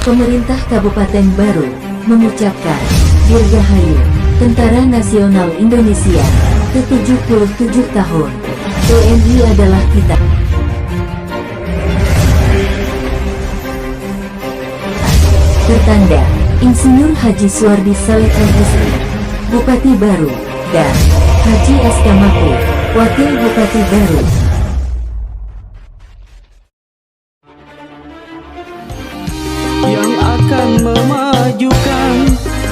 Pemerintah Kabupaten Baru mengucapkan Dirgahayu Tentara Nasional Indonesia ke-77 tahun. TNI adalah kita. Tertanda Insinyur Haji Suardi Saleh MSI, Bupati Baru, dan Haji SK Mako, Wakil Bupati Baru. Yang akan memajukan,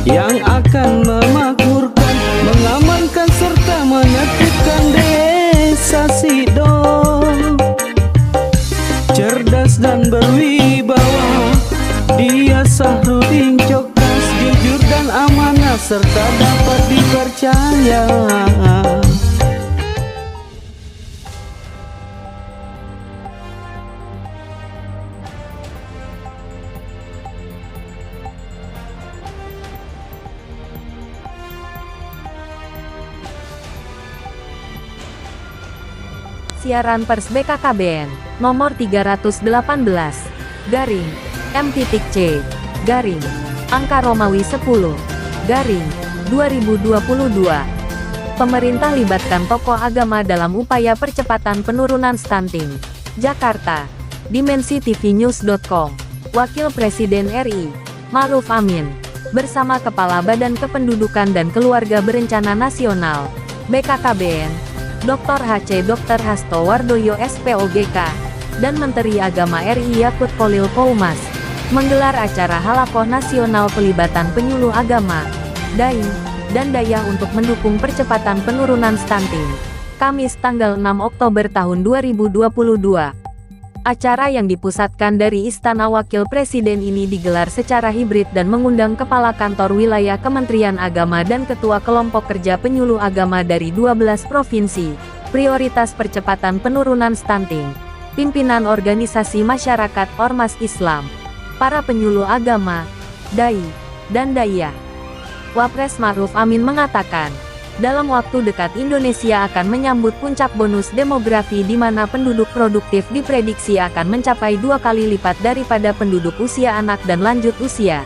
yang akan memakmurkan, mengamankan serta menyatukan desa Sidol. Cerdas dan berwibawa, dia Sahrudin Cokras, jujur dan amanah serta dapat dipercaya. Siaran pers BKKBN nomor 318 garing M.C garing angka Romawi 10 garing 2022. Pemerintah libatkan tokoh agama dalam upaya percepatan penurunan stunting. Jakarta, DimensiTVNews.com. Wakil Presiden RI Ma'ruf Amin bersama Kepala Badan Kependudukan dan Keluarga Berencana Nasional BKKBN Dr. HC Dr. Hasto Wardoyo SPOGK, dan Menteri Agama RI Yakut Kholil Koumas, menggelar acara halakoh nasional pelibatan penyuluh agama, dai, dan dayah untuk mendukung percepatan penurunan stunting. Kamis tanggal 6 Oktober tahun 2022. Acara yang dipusatkan dari Istana Wakil Presiden ini digelar secara hibrid dan mengundang Kepala Kantor Wilayah Kementerian Agama dan Ketua Kelompok Kerja Penyuluh Agama dari 12 provinsi, prioritas percepatan penurunan stunting, pimpinan organisasi masyarakat Ormas Islam, para penyuluh agama, dai, dan dayah. Wapres Ma'ruf Amin mengatakan, dalam waktu dekat Indonesia akan menyambut puncak bonus demografi di mana penduduk produktif diprediksi akan mencapai 2 kali lipat daripada penduduk usia anak dan lanjut usia.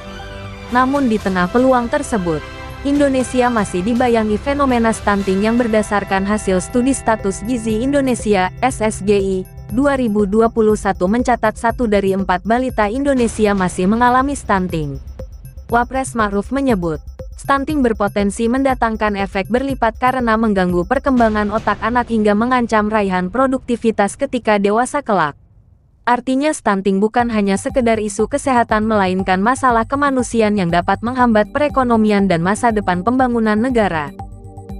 Namun di tengah peluang tersebut, Indonesia masih dibayangi fenomena stunting yang berdasarkan hasil studi status gizi Indonesia (SSGI) 2021 mencatat 1 dari 4 balita Indonesia masih mengalami stunting. Wapres Ma'ruf menyebut, stunting berpotensi mendatangkan efek berlipat karena mengganggu perkembangan otak anak hingga mengancam raihan produktivitas ketika dewasa kelak. Artinya stunting bukan hanya sekedar isu kesehatan melainkan masalah kemanusiaan yang dapat menghambat perekonomian dan masa depan pembangunan negara.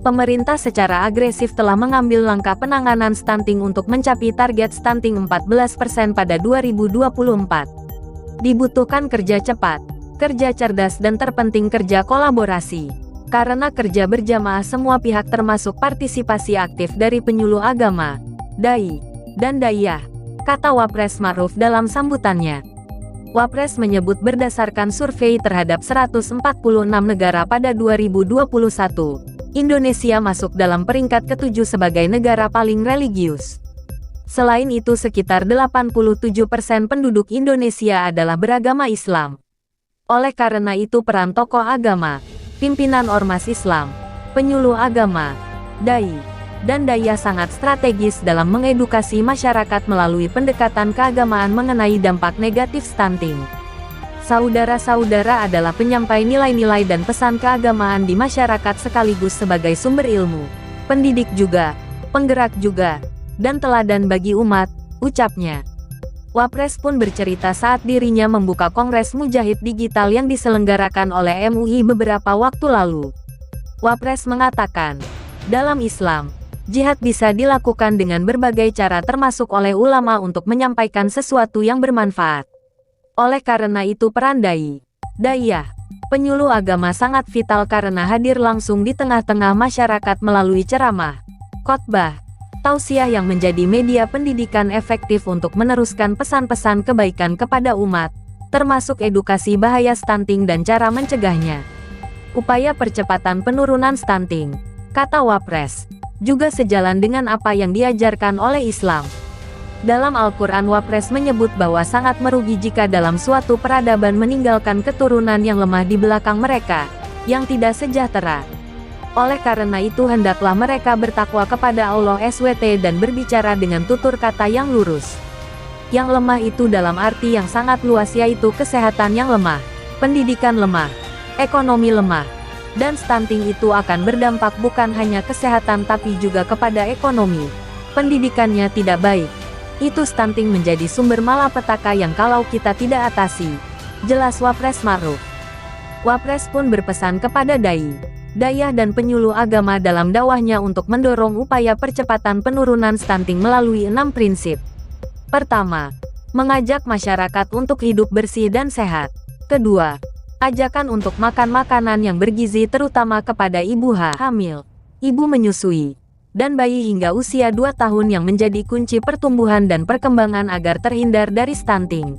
Pemerintah secara agresif telah mengambil langkah penanganan stunting untuk mencapai target stunting 14% pada 2024. Dibutuhkan kerja cepat, kerja cerdas dan terpenting kerja kolaborasi. Karena kerja berjamaah semua pihak termasuk partisipasi aktif dari penyuluh agama, dai, dan dayah, kata Wapres Ma'ruf dalam sambutannya. Wapres menyebut berdasarkan survei terhadap 146 negara pada 2021, Indonesia masuk dalam peringkat ke-7 sebagai negara paling religius. Selain itu sekitar 87% penduduk Indonesia adalah beragama Islam. Oleh karena itu peran tokoh agama, pimpinan ormas Islam, penyuluh agama, dai, dan dayah sangat strategis dalam mengedukasi masyarakat melalui pendekatan keagamaan mengenai dampak negatif stunting. Saudara-saudara adalah penyampai nilai-nilai dan pesan keagamaan di masyarakat sekaligus sebagai sumber ilmu, pendidik juga, penggerak juga, dan teladan bagi umat, ucapnya. Wapres pun bercerita saat dirinya membuka Kongres Mujahid Digital yang diselenggarakan oleh MUI beberapa waktu lalu. Wapres mengatakan, dalam Islam, jihad bisa dilakukan dengan berbagai cara termasuk oleh ulama untuk menyampaikan sesuatu yang bermanfaat. Oleh karena itu peran dai, dayah, penyuluh agama sangat vital karena hadir langsung di tengah-tengah masyarakat melalui ceramah, khotbah, tausiah yang menjadi media pendidikan efektif untuk meneruskan pesan-pesan kebaikan kepada umat, termasuk edukasi bahaya stunting dan cara mencegahnya. Upaya percepatan penurunan stunting, kata Wapres, juga sejalan dengan apa yang diajarkan oleh Islam. Dalam Al-Quran Wapres menyebut bahwa sangat merugi jika dalam suatu peradaban meninggalkan keturunan yang lemah di belakang mereka, yang tidak sejahtera. Oleh karena itu hendaklah mereka bertakwa kepada Allah SWT dan berbicara dengan tutur kata yang lurus. Yang lemah itu dalam arti yang sangat luas, yaitu kesehatan yang lemah, pendidikan lemah, ekonomi lemah, dan stunting itu akan berdampak bukan hanya kesehatan tapi juga kepada ekonomi. Pendidikannya tidak baik. Itu stunting menjadi sumber malapetaka yang kalau kita tidak atasi. Jelas Wapres Ma'ruf. Wapres pun berpesan kepada dai, dayah dan penyuluh agama dalam dakwahnya untuk mendorong upaya percepatan penurunan stunting melalui 6 prinsip. Pertama, mengajak masyarakat untuk hidup bersih dan sehat. Kedua, ajakan untuk makan makanan yang bergizi terutama kepada ibu hamil, ibu menyusui, dan bayi hingga usia 2 tahun yang menjadi kunci pertumbuhan dan perkembangan agar terhindar dari stunting.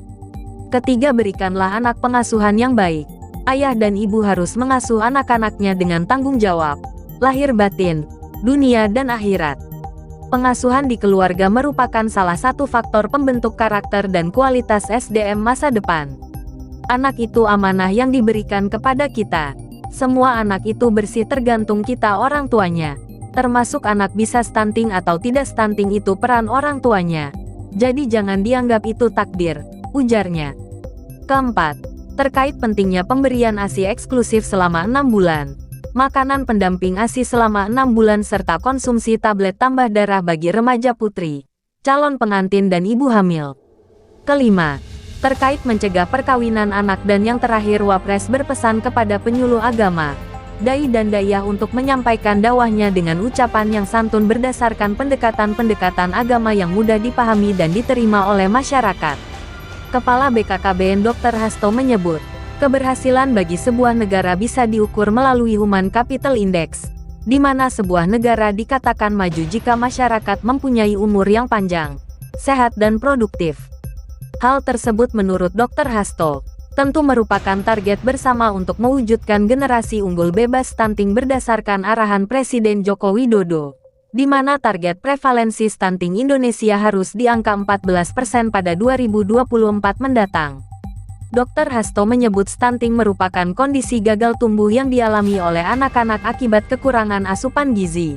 Ketiga, berikanlah anak pengasuhan yang baik. Ayah dan ibu harus mengasuh anak-anaknya dengan tanggung jawab, lahir batin, dunia dan akhirat. Pengasuhan di keluarga merupakan salah satu faktor pembentuk karakter dan kualitas SDM masa depan. Anak itu amanah yang diberikan kepada kita. Semua anak itu bersih tergantung kita orang tuanya. Termasuk anak bisa stunting atau tidak stunting itu peran orang tuanya. Jadi jangan dianggap itu takdir, ujarnya. Keempat, terkait pentingnya pemberian ASI eksklusif selama 6 bulan. Makanan pendamping ASI selama 6 bulan serta konsumsi tablet tambah darah bagi remaja putri, calon pengantin dan ibu hamil. Kelima, terkait mencegah perkawinan anak dan yang terakhir Wapres berpesan kepada penyuluh agama, dai dan dayah untuk menyampaikan dakwahnya dengan ucapan yang santun berdasarkan pendekatan-pendekatan agama yang mudah dipahami dan diterima oleh masyarakat. Kepala BKKBN Dr. Hasto menyebut, keberhasilan bagi sebuah negara bisa diukur melalui Human Capital Index, di mana sebuah negara dikatakan maju jika masyarakat mempunyai umur yang panjang, sehat dan produktif. Hal tersebut menurut Dr. Hasto tentu merupakan target bersama untuk mewujudkan generasi unggul bebas stunting berdasarkan arahan Presiden Joko Widodo, di mana target prevalensi stunting Indonesia harus di angka 14% pada 2024 mendatang. Dr. Hasto menyebut stunting merupakan kondisi gagal tumbuh yang dialami oleh anak-anak akibat kekurangan asupan gizi.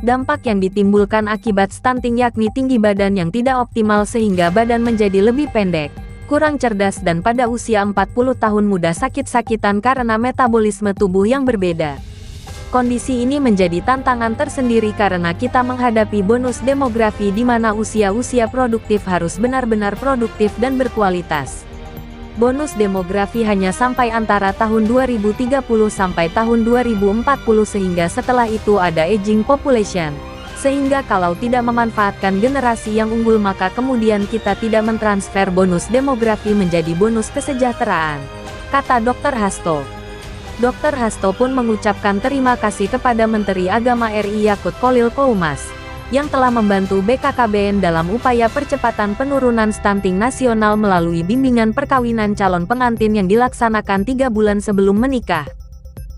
Dampak yang ditimbulkan akibat stunting yakni tinggi badan yang tidak optimal sehingga badan menjadi lebih pendek, kurang cerdas dan pada usia 40 tahun mudah sakit-sakitan karena metabolisme tubuh yang berbeda. Kondisi ini menjadi tantangan tersendiri karena kita menghadapi bonus demografi di mana usia-usia produktif harus benar-benar produktif dan berkualitas. Bonus demografi hanya sampai antara tahun 2030 sampai tahun 2040 sehingga setelah itu ada aging population. Sehingga kalau tidak memanfaatkan generasi yang unggul maka kemudian kita tidak mentransfer bonus demografi menjadi bonus kesejahteraan, kata Dr. Hasto. Dr. Hasto pun mengucapkan terima kasih kepada Menteri Agama RI Yakut Kholil Qoumas, yang telah membantu BKKBN dalam upaya percepatan penurunan stunting nasional melalui bimbingan perkawinan calon pengantin yang dilaksanakan 3 bulan sebelum menikah.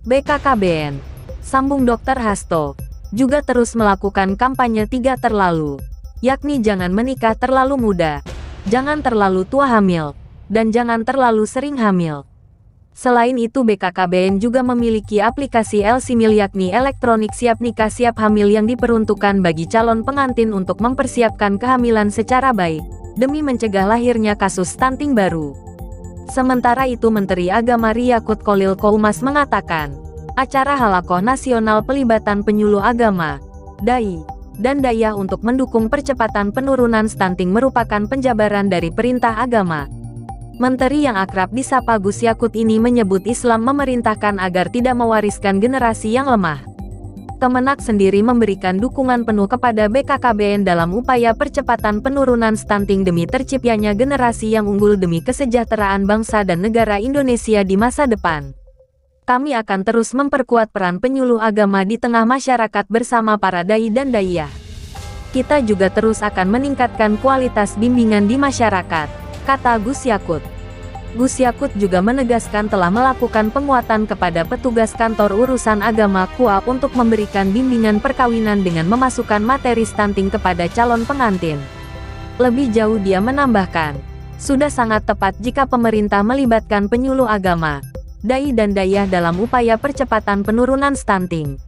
BKKBN, sambung Dr. Hasto, juga terus melakukan kampanye 3 terlalu, yakni jangan menikah terlalu muda, jangan terlalu tua hamil, dan jangan terlalu sering hamil. Selain itu BKKBN juga memiliki aplikasi LCMIL yakni elektronik siap nikah siap hamil yang diperuntukkan bagi calon pengantin untuk mempersiapkan kehamilan secara baik, demi mencegah lahirnya kasus stunting baru. Sementara itu Menteri Agama RI Yakut Kholil Qoumas mengatakan, acara Halakoh Nasional pelibatan penyuluh agama, dai, dan dayah untuk mendukung percepatan penurunan stunting merupakan penjabaran dari perintah agama. Menteri yang akrab disapa Gus Yakut ini menyebut Islam memerintahkan agar tidak mewariskan generasi yang lemah. Kemenak sendiri memberikan dukungan penuh kepada BKKBN dalam upaya percepatan penurunan stunting demi terciptanya generasi yang unggul demi kesejahteraan bangsa dan negara Indonesia di masa depan. Kami akan terus memperkuat peran penyuluh agama di tengah masyarakat bersama para dai dan daiyah. Kita juga terus akan meningkatkan kualitas bimbingan di masyarakat, kata Gus Yakut. Gus Yakut juga menegaskan telah melakukan penguatan kepada petugas kantor urusan agama KUA untuk memberikan bimbingan perkawinan dengan memasukkan materi stunting kepada calon pengantin. Lebih jauh dia menambahkan, sudah sangat tepat jika pemerintah melibatkan penyuluh agama, dai dan dayah dalam upaya percepatan penurunan stunting.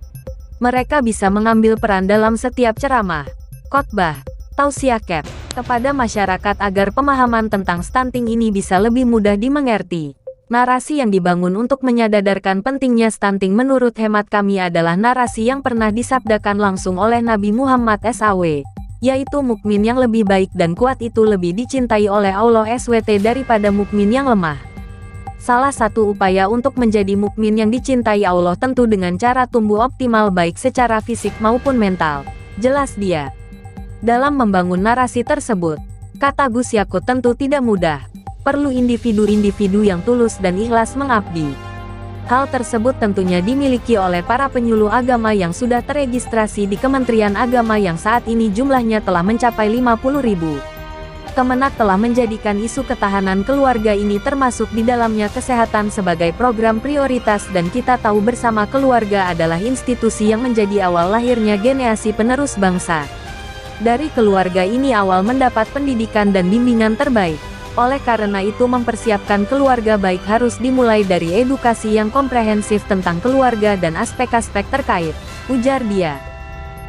Mereka bisa mengambil peran dalam setiap ceramah, khotbah, tausiah kepada masyarakat agar pemahaman tentang stunting ini bisa lebih mudah dimengerti. Narasi yang dibangun untuk menyadarkan pentingnya stunting menurut hemat kami adalah narasi yang pernah disabdakan langsung oleh Nabi Muhammad SAW, yaitu mukmin yang lebih baik dan kuat itu lebih dicintai oleh Allah SWT daripada mukmin yang lemah. Salah satu upaya untuk menjadi mukmin yang dicintai Allah tentu dengan cara tumbuh optimal baik secara fisik maupun mental, jelas dia. Dalam membangun narasi tersebut, kata Gus Yakut tentu tidak mudah. Perlu individu-individu yang tulus dan ikhlas mengabdi. Hal tersebut tentunya dimiliki oleh para penyuluh agama yang sudah teregistrasi di Kementerian Agama yang saat ini jumlahnya telah mencapai 50.000. Kemenak telah menjadikan isu ketahanan keluarga ini termasuk di dalamnya kesehatan sebagai program prioritas dan kita tahu bersama keluarga adalah institusi yang menjadi awal lahirnya generasi penerus bangsa. Dari keluarga ini awal mendapat pendidikan dan bimbingan terbaik. Oleh karena itu mempersiapkan keluarga baik harus dimulai dari edukasi yang komprehensif tentang keluarga dan aspek-aspek terkait, ujar dia.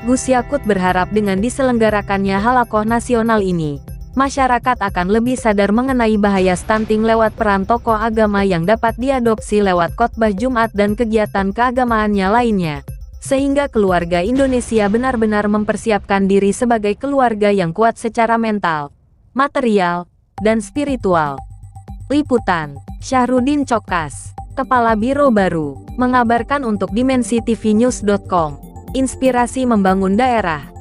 Gus Yakut berharap dengan diselenggarakannya Halaqoh Nasional ini, masyarakat akan lebih sadar mengenai bahaya stunting lewat peran tokoh agama yang dapat diadopsi lewat khotbah Jumat dan kegiatan keagamaannya lainnya. Sehingga keluarga Indonesia benar-benar mempersiapkan diri sebagai keluarga yang kuat secara mental, material, dan spiritual. Liputan, Syahrudin Cokas, Kepala Biro Baru, mengabarkan untuk dimensitv.news.com. Inspirasi membangun daerah.